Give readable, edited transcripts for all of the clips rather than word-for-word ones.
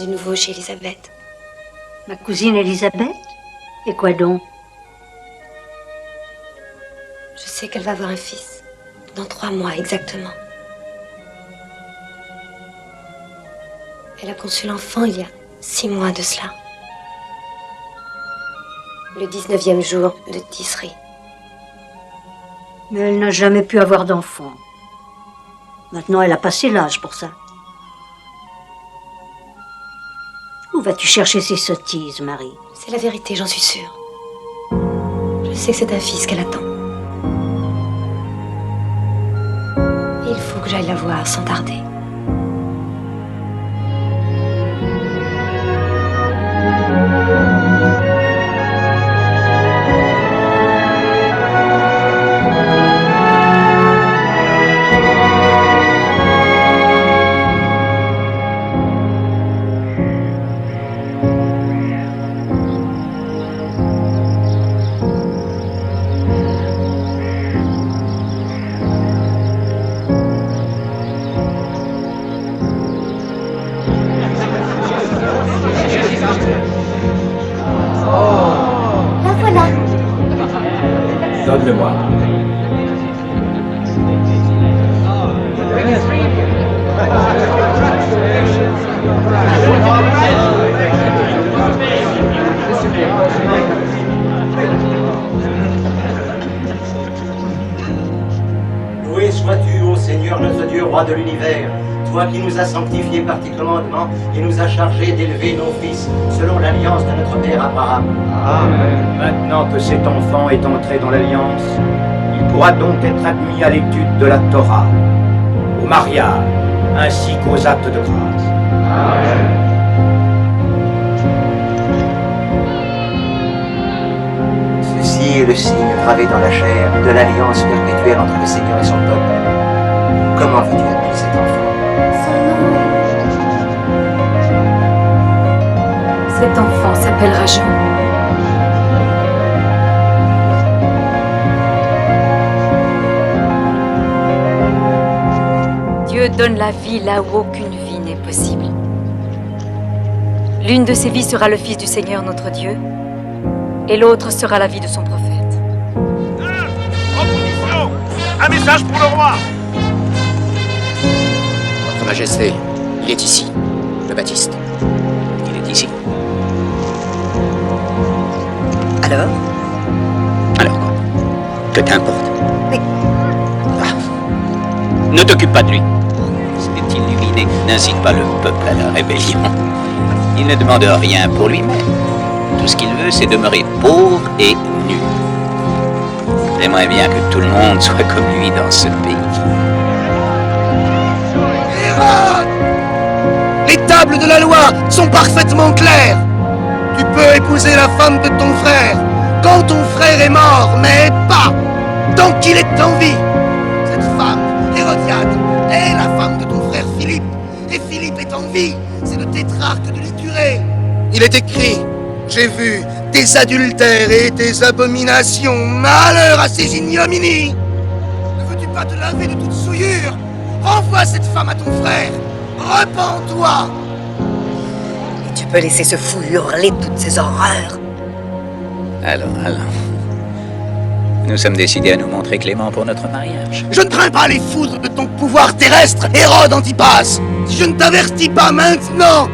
du nouveau chez Elisabeth. Ma cousine Elisabeth? Et quoi donc? Je sais qu'elle va avoir un fils. Dans 3 mois exactement. Elle a conçu l'enfant il y a 6 mois de cela. Le 19e jour de Tisri. Mais elle n'a jamais pu avoir d'enfant. Maintenant, elle a passé l'âge pour ça. Où vas-tu chercher ces sottises, Marie? C'est la vérité, j'en suis sûre. Je sais que c'est un fils qu'elle attend. Et il faut que j'aille la voir sans tarder. Donne-le-moi. Loué sois-tu, ô Seigneur notre Dieu, roi de l'univers, toi qui nous as sanctifiés par tes commandements et nous as chargés d'élever nos fils selon l'alliance de notre père Abraham. Amen. Maintenant que cet enfant est entré dans l'alliance, il pourra donc être admis à l'étude de la Torah, au mariage, ainsi qu'aux actes de grâce. Amen. Ceci est le signe gravé dans la chair de l'alliance perpétuelle entre le Seigneur et son peuple. Comment veux-tu appeler cet enfant? Cet enfant s'appellera Jean. Dieu donne la vie là où aucune vie n'est possible. L'une de ces vies sera le Fils du Seigneur notre Dieu, et l'autre sera la vie de son prophète. En position! Un message pour le roi! Votre Majesté, il est ici, le Baptiste. Il est ici. Alors Alors quoi? Que t'importe? Oui. Ne t'occupe pas de lui. Cet illuminé n'incite pas le peuple à la rébellion. Il ne demande rien pour lui-même. Tout ce qu'il veut, c'est demeurer pauvre et nu. J'aimerais bien que tout le monde soit comme lui dans ce pays. Hérode! Les tables de la loi sont parfaitement claires. Tu peux épouser la femme de ton frère quand ton frère est mort, mais pas tant qu'il est en vie. Cette femme, Hérodiade, est la femme de ton frère Philippe. Et Philippe est en vie. C'est le tétrarque de l'Ithurée. Il est écrit: j'ai vu tes adultères et tes abominations. Malheur à ces ignominies. Ne veux-tu pas te laver de toute souillure? Renvoie cette femme à ton frère. Repens-toi. Et tu peux laisser ce fou hurler toutes ces horreurs? Alors. Nous sommes décidés à nous montrer cléments pour notre mariage. Je ne crains pas les foudres de ton pouvoir terrestre, Hérode Antipas. Si je ne t'avertis pas maintenant,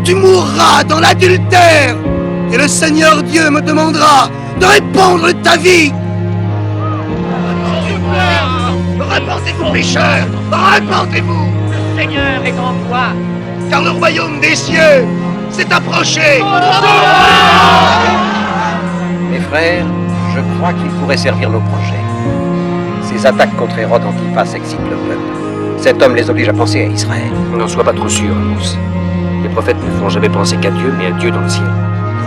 tu mourras dans l'adultère. Et le Seigneur Dieu me demandera de répondre de ta vie. Repentez-vous, pécheurs. Repentez-vous. Le Seigneur est en toi. Car le royaume des cieux s'est approché. Mes frères, je crois qu'il pourrait servir nos projets. Ces attaques contre Hérode Antipas excitent le peuple. Cet homme les oblige à penser à Israël. N'en sois pas trop sûr, Amos. Les prophètes ne font jamais penser qu'à Dieu, mais à Dieu dans le ciel.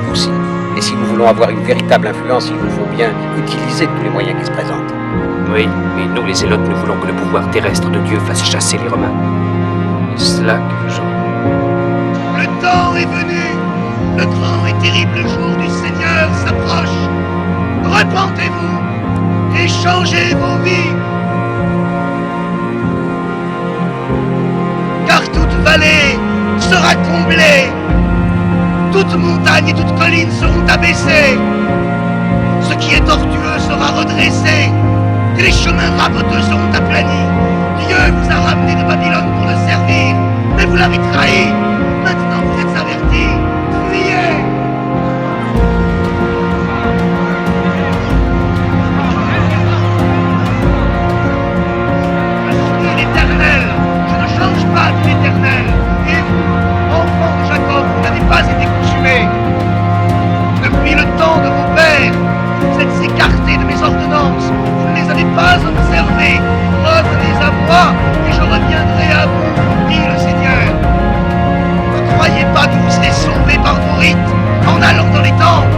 Nous aussi. Et si nous voulons avoir une véritable influence, il nous faut bien utiliser tous les moyens qui se présentent. Oui, mais nous, les Zélotes, nous voulons que le pouvoir terrestre de Dieu fasse chasser les Romains. C'est cela que Jean... Le temps est venu. Le grand et terrible jour du Seigneur s'approche. Repentez-vous et changez vos vies. Car toute vallée sera comblée. Toute montagne et toute colline seront abaissées. Ce qui est tortueux sera redressé. Et les chemins raboteux seront aplanis. Dieu vous a ramené de Babylone pour le servir, mais vous l'avez trahi. Maintenant vous êtes avertis. Fuyez. Je suis l'Éternel. Je ne change pas de l'Éternel. Et vous, enfants de Jacob, vous n'avez pas été consumés. Depuis le temps de vos pères, vous êtes écartés de mes ordonnances. Vous ne les avez pas observées. Revenez à moi et je reviendrai à vous, dit le Seigneur. Ne croyez pas que vous serez sauvés par vos rites en allant dans les temples.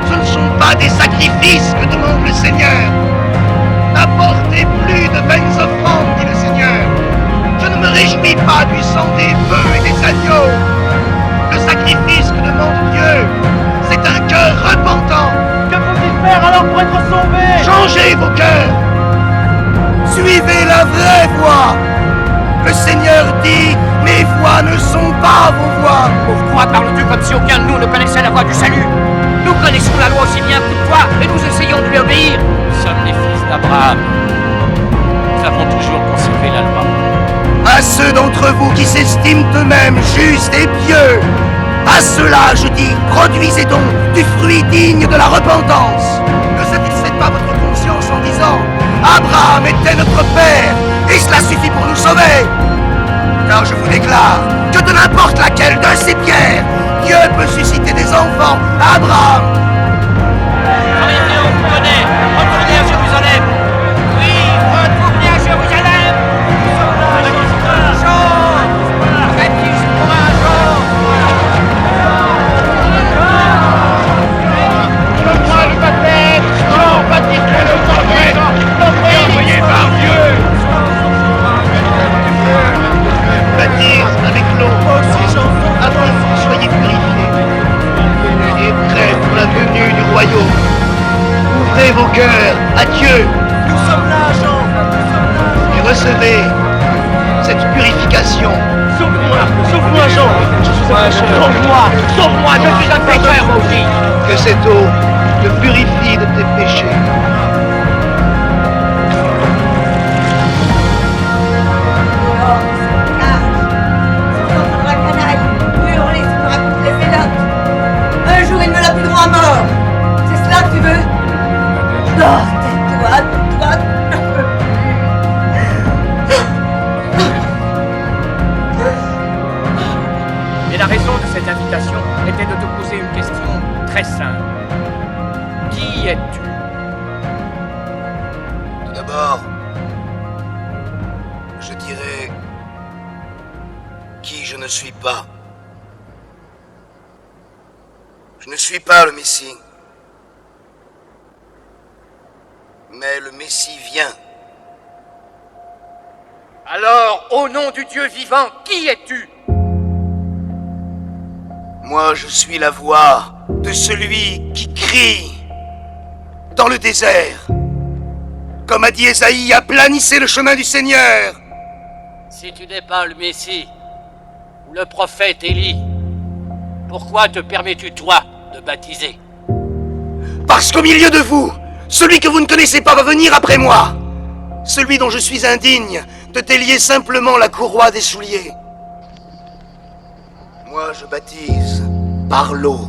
Ce ne sont pas des sacrifices que demande le Seigneur. N'apportez plus de vaines offrandes, dit le Seigneur. Je ne me réjouis pas du sang des bœufs et des agneaux. Le sacrifice que demande Dieu, c'est un cœur repentant. Que faut-il faire alors pour être sauvé? Changez vos cœurs. Suivez la vraie voie. Le Seigneur dit, mes voies ne sont pas vos voies. Pourquoi parles-tu comme si aucun de nous ne connaissait la voie du salut? Nous connaissons la loi aussi bien que toi et nous essayons de lui obéir. Nous sommes les fils d'Abraham. Nous avons toujours conservé la loi. À ceux d'entre vous qui s'estiment eux-mêmes justes et pieux, à ceux-là, je dis, produisez donc du fruit digne de la repentance. Ne satisfaites pas votre conscience en disant « Abraham était notre père, et cela suffit pour nous sauver !» Car je vous déclare que de n'importe laquelle de ces pierres, Dieu peut susciter des enfants à Abraham. Arrêtez, on vous connaît. Retournez à Jérusalem. Oui, retournez à Jérusalem. Baptise pour un jour. Moi le baptême. Non, baptise pour le sang. Envoyé par Dieu. Baptise avec l'eau, afin que vous soyez purifiés et prêts pour la venue du royaume. Ouvrez vos cœurs à Dieu. Nous sommes là, Jean. Et recevez cette purification. Sauve-moi, Jean. Sauve-moi, je suis un pécheur moi aussi. Que cette eau te purifie de tes péchés. Un jour, il me lapidera à mort. C'est cela que tu veux? Non, tais-toi, j'en peux Et la raison de cette invitation était de te poser une question très simple. Qui es-tu? Tout d'abord, je dirais qui je ne suis pas. Je ne suis pas le Messie. Mais le Messie vient. Alors, au nom du Dieu vivant, qui es-tu? Moi, je suis la voix de celui qui crie dans le désert. Comme a dit Ésaïe, aplanissez le chemin du Seigneur. Si tu n'es pas le Messie, ou le prophète Élie, pourquoi te permets-tu, toi, de baptiser? Parce qu'au milieu de vous, celui que vous ne connaissez pas va venir après moi. Celui dont je suis indigne de délier simplement la courroie des souliers. Moi, je baptise par l'eau.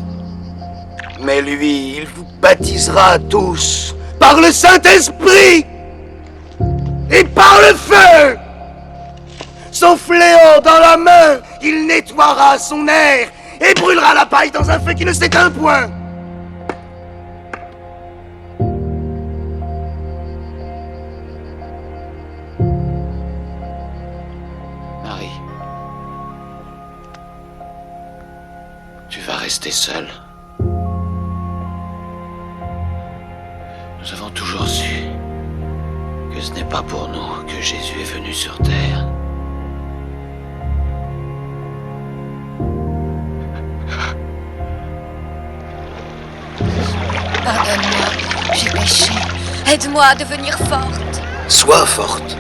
Mais lui, il vous baptisera tous par le Saint-Esprit et par le feu. Son fléau dans la main, il nettoiera son air et brûlera la paille dans un feu qui ne s'éteint point. Marie, tu vas rester seule. Nous avons toujours su que ce n'est pas pour nous que Jésus est venu sur terre. Pardonne-moi, j'ai péché. Aide-moi à devenir forte. Sois forte.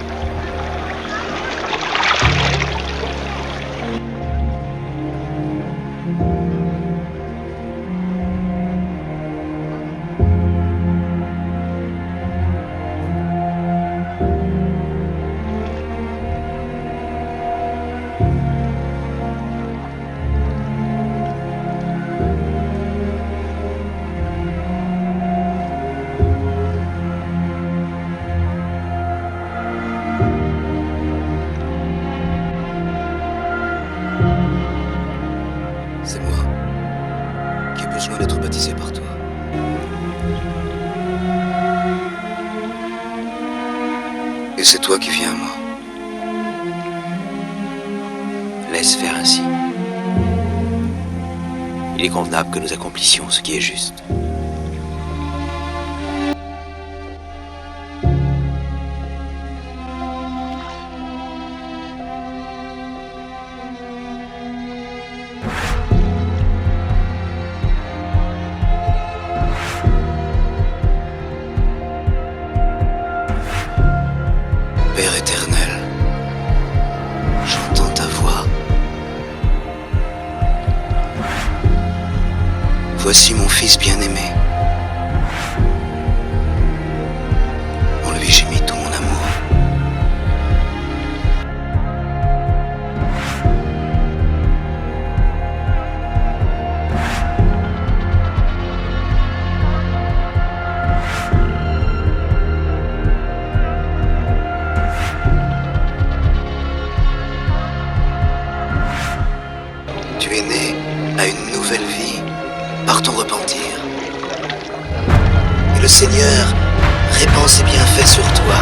besoin d'être baptisé par toi. Et c'est toi qui viens à moi. Laisse faire ainsi. Il est convenable que nous accomplissions ce qui est juste. Père éternel, j'entends ta voix. Voici mon fils bien-aimé. En lui j'ai mis tout mon amour. Tu es né à une nouvelle vie par ton repentir. Et le Seigneur répand ses bienfaits sur toi.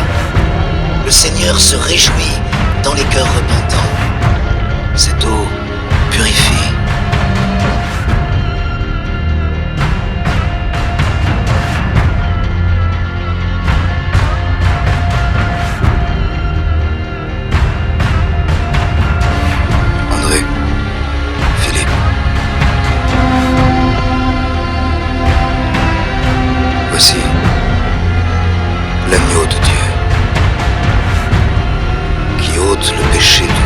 Le Seigneur se réjouit dans les cœurs repentants. Cette eau purifie. André, Philippe, voici l'agneau de Dieu qui ôte le péché du monde.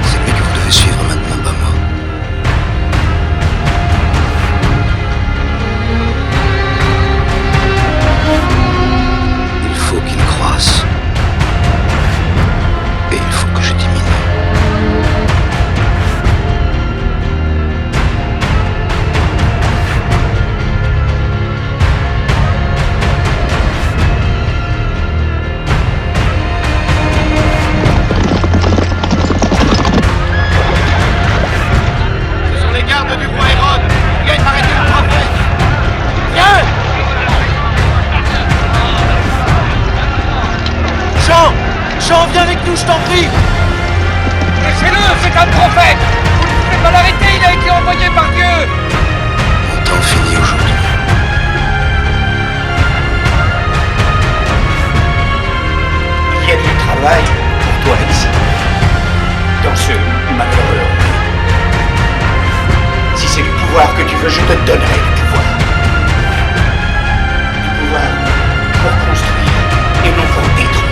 C'est lui que vous devez suivre maintenant, pas moi. Il faut qu'il croisse. Et il faut que je diminue. Ce sont les gardes du roi Hérode. Viens arrêter le prophète. Viens. Jean, viens avec nous, je t'en prie. Laissez-le, c'est un prophète. Vous ne pouvez pas l'arrêter, il a été envoyé par Dieu. Mon temps finit aujourd'hui. Il y a du travail pour toi ici, dans ce malheureux monde. Si c'est du pouvoir que tu veux, je te donnerai du pouvoir. Du pouvoir pour construire et non pour détruire.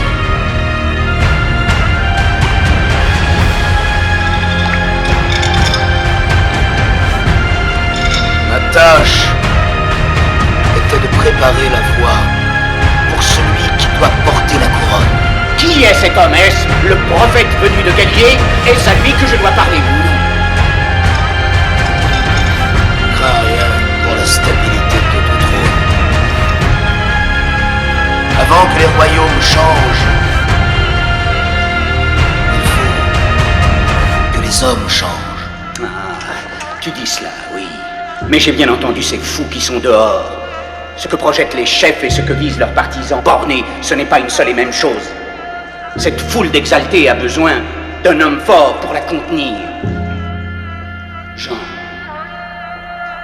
Ma tâche était de préparer la voie pour celui qui doit porter la couronne. Qui est cet homme? Est-ce le prophète venu de Galilée? Est-ce à lui que je dois parler? Je crains rien pour la stabilité de ton trône. Avant que les royaumes changent, il faut que les hommes changent. Ah, tu dis cela, oui. Mais j'ai bien entendu ces fous qui sont dehors. Ce que projettent les chefs et ce que visent leurs partisans bornés, ce n'est pas une seule et même chose. Cette foule d'exaltés a besoin d'un homme fort pour la contenir. Jean,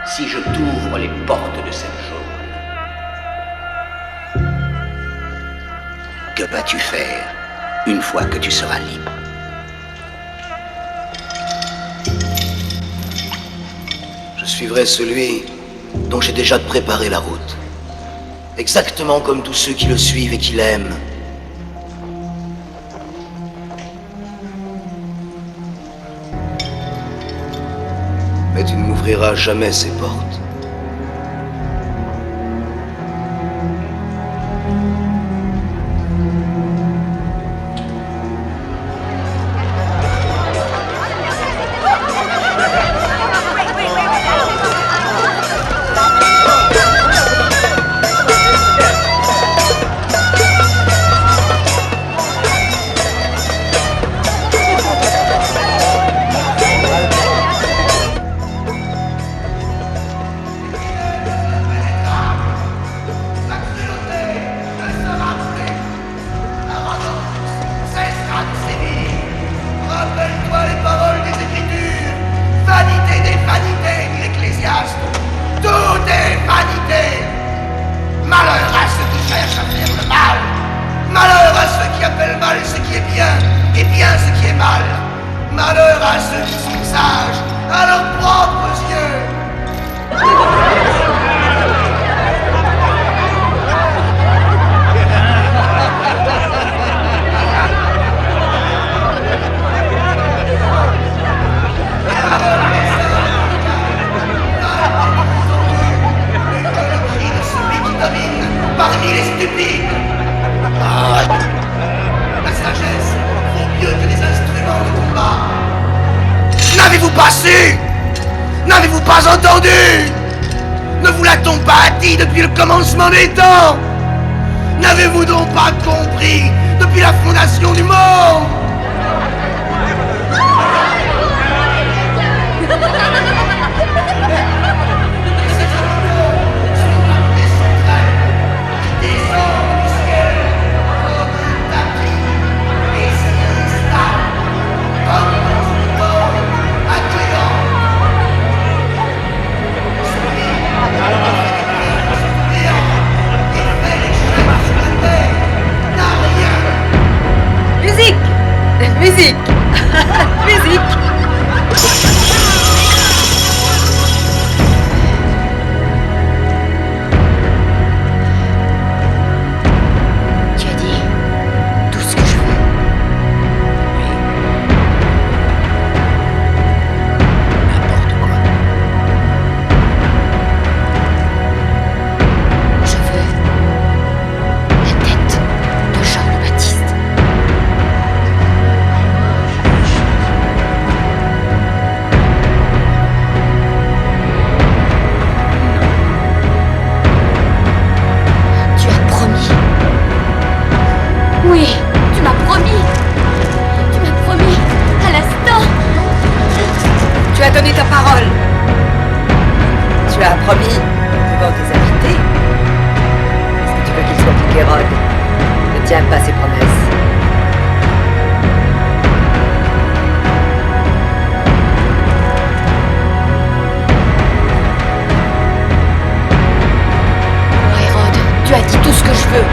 si je t'ouvre les portes de cette geôle, que vas-tu faire une fois que tu seras libre? Je suivrai celui dont j'ai déjà préparé la route. Exactement comme tous ceux qui le suivent et qui l'aiment. Mais tu ne m'ouvriras jamais ces portes. Malheur à ceux qui sont sages, à leurs propres yeux. Parmi les stupides. Ah, la sagesse vaut mieux que les instruments de combat. N'avez-vous pas su? N'avez-vous pas entendu? Ne vous l'a-t-on pas dit depuis le commencement des temps? N'avez-vous donc pas compris depuis la fondation du monde? Musique. Musique. Musique. Tu as dit tout ce que je veux. Oui. N'importe quoi. Je veux la tête de Jean le Baptiste. Tu as promis. Oui, tu m'as promis. Tu m'as promis à l'instant. Tu as donné ta parole. Tu as promis devant tes invités. Est-ce que tu veux qu'il soit plus qu'Hérode? Ne tiens pas ses promesses. Pour Hérode, tu as dit tout ce que je veux.